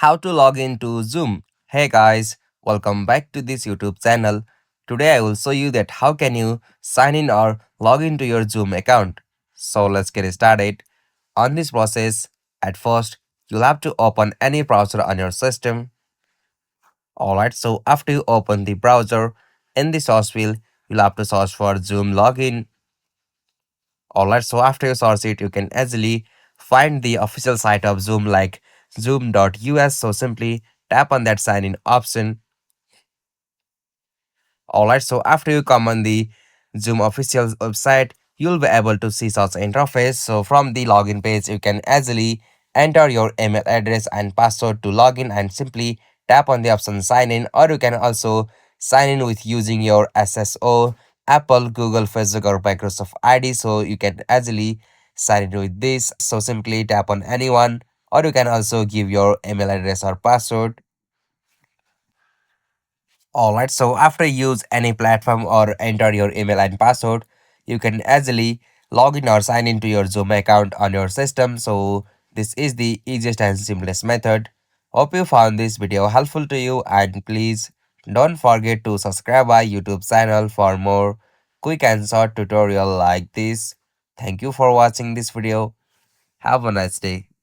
How to log into Zoom. Hey guys, welcome back to this YouTube channel. Today I will show you that how can you sign in or log into your Zoom account. So let's get started. On this process, at first you'll have to open any browser on your system. Alright, so after you open the browser, in the search field, you'll have to search for Zoom login. Alright, so after you search it, you can easily find the official site of Zoom like zoom.us. So simply tap on that sign in option. Alright, so after you come on the Zoom official website, you'll be able to see such interface. So from the login page, you can easily enter your email address and password to login and simply tap on the option sign in, or you can also sign in with using your SSO, Apple, Google, Facebook or Microsoft ID. So you can easily sign in with this. So simply tap on anyone, or you can also give your email address or password. Alright, so after you use any platform or enter your email and password, you can easily log in or sign into your Zoom account on your system. So this is the easiest and simplest method. Hope you found this video helpful to you, and please don't forget to subscribe our YouTube channel for more quick and short tutorial like this. Thank you for watching this video. Have a nice day.